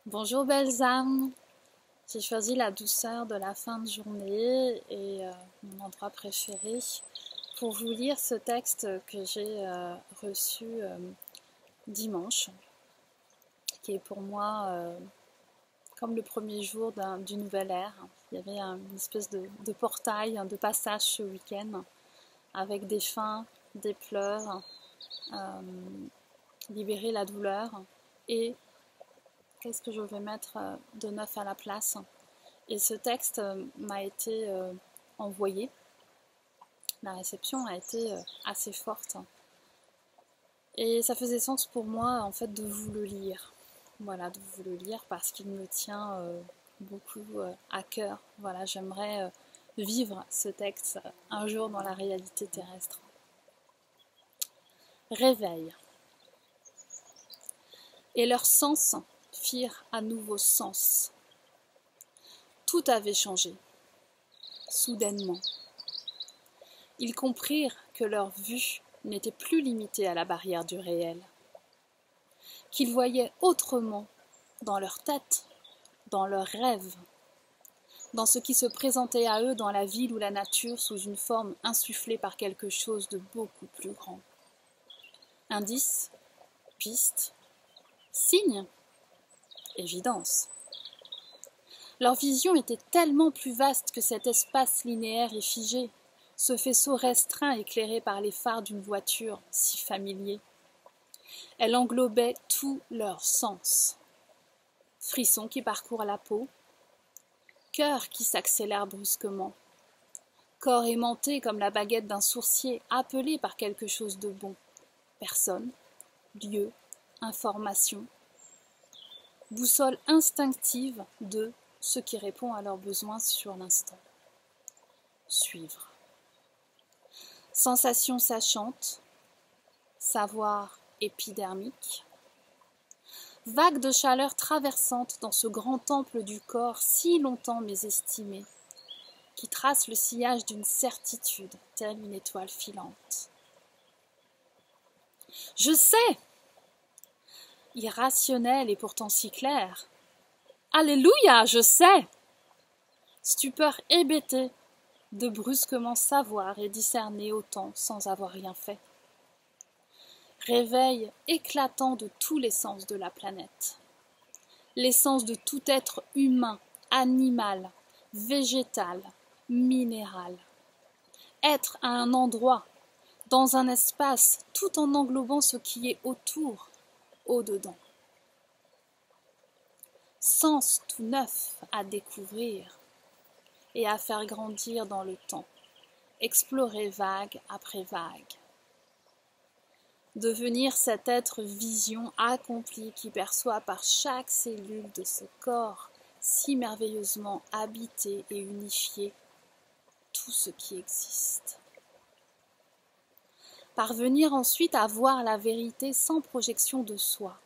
Bonjour belles âmes, j'ai choisi la douceur de la fin de journée et mon endroit préféré pour vous lire ce texte que j'ai reçu dimanche, qui est pour moi comme le premier jour d'une nouvelle ère. Il y avait une espèce de portail, de passage ce week-end avec des fins, des pleurs, libérer la douleur et qu'est-ce que je vais mettre de neuf à la place. Et ce texte m'a été envoyé. La réception a été assez forte. Et ça faisait sens pour moi en fait de vous le lire. Voilà, de vous le lire parce qu'il me tient beaucoup à cœur. Voilà, j'aimerais vivre ce texte un jour dans la réalité terrestre. Réveil. Et leurs sens firent à nouveau sens. Tout avait changé, soudainement. Ils comprirent que leur vue n'était plus limitée à la barrière du réel, qu'ils voyaient autrement dans leur tête, dans leurs rêves, dans ce qui se présentait à eux dans la ville ou la nature sous une forme insufflée par quelque chose de beaucoup plus grand. Indice, piste, signe, évidence. Leur vision était tellement plus vaste que cet espace linéaire et figé, ce faisceau restreint éclairé par les phares d'une voiture si familier. Elle englobait tous leurs sens. Frissons qui parcourent la peau, cœur qui s'accélère brusquement, corps aimanté comme la baguette d'un sourcier appelé par quelque chose de bon, personne, lieu, information, boussole instinctive de ce qui répond à leurs besoins sur l'instant. Suivre. Sensation sachante, savoir épidermique, vague de chaleur traversante dans ce grand temple du corps si longtemps mésestimé, qui trace le sillage d'une certitude telle une étoile filante. Je sais! Irrationnel et pourtant si clair. Alléluia, je sais! Stupeur hébétée de brusquement savoir et discerner autant sans avoir rien fait. Réveil éclatant de tous les sens de la planète. L'essence de tout être humain, animal, végétal, minéral. Être à un endroit, dans un espace, tout en englobant ce qui est autour, au-dedans. Sens tout neuf à découvrir et à faire grandir dans le temps, explorer vague après vague. Devenir cet être vision accomplie qui perçoit par chaque cellule de ce corps si merveilleusement habité et unifié tout ce qui existe. Parvenir ensuite à voir la vérité sans projection de soi,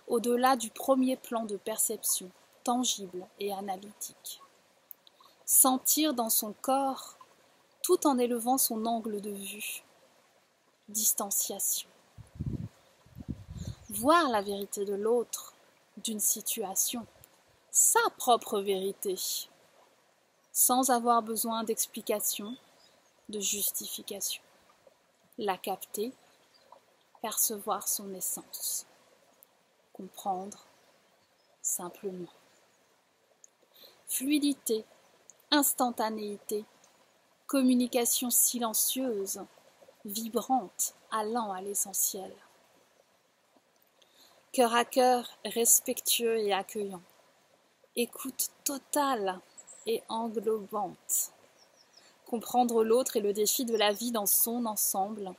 au-delà du premier plan de perception, tangible et analytique. Sentir dans son corps tout en élevant son angle de vue. Distanciation. Voir la vérité de l'autre, d'une situation, sa propre vérité, sans avoir besoin d'explication, de justification. La capter, percevoir son essence, comprendre simplement. Fluidité, instantanéité, communication silencieuse, vibrante, allant à l'essentiel. Cœur à cœur, respectueux et accueillant. Écoute totale et englobante. Comprendre l'autre est le défi de la vie dans son ensemble.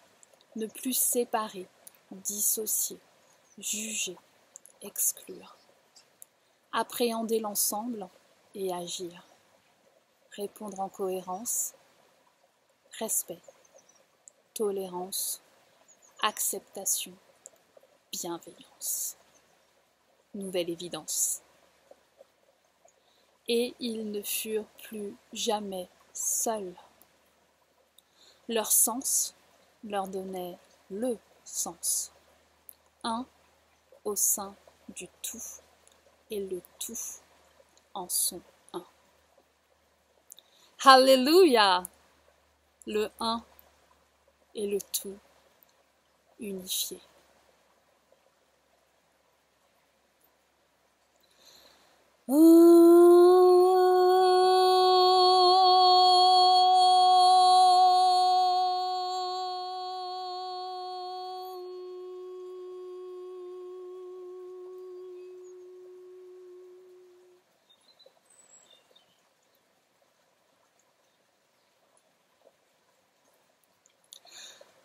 Ne plus séparer, dissocier, juger, exclure. Appréhender l'ensemble et agir. Répondre en cohérence, respect, tolérance, acceptation, bienveillance. Nouvelle évidence. Et ils ne furent plus jamais seuls. Leur sens leur donnait le sens. Un au sein du tout. et le tout en sont un. Alléluia! Le un et le tout unifié.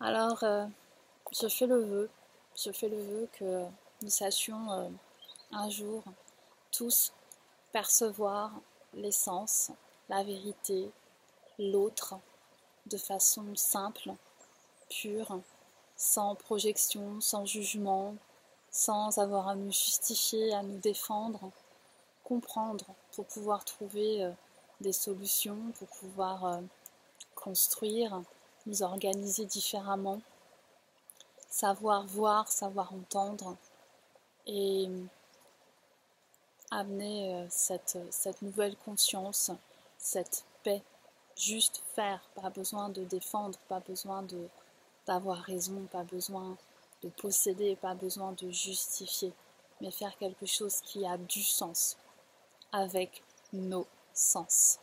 Alors, je fais le vœu que nous sachions un jour tous percevoir l'essence, la vérité, l'autre, de façon simple, pure, sans projection, sans jugement, sans avoir à nous justifier, à nous défendre, comprendre pour pouvoir trouver des solutions, pour pouvoir construire, nous organiser différemment, savoir voir, savoir entendre et amener cette nouvelle conscience, cette paix, juste faire, pas besoin de défendre, pas besoin d'avoir raison, pas besoin de posséder, pas besoin de justifier, mais faire quelque chose qui a du sens avec nos sens.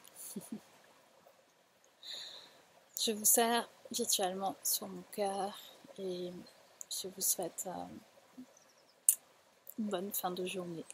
Je vous serre virtuellement sur mon cœur et je vous souhaite une bonne fin de journée.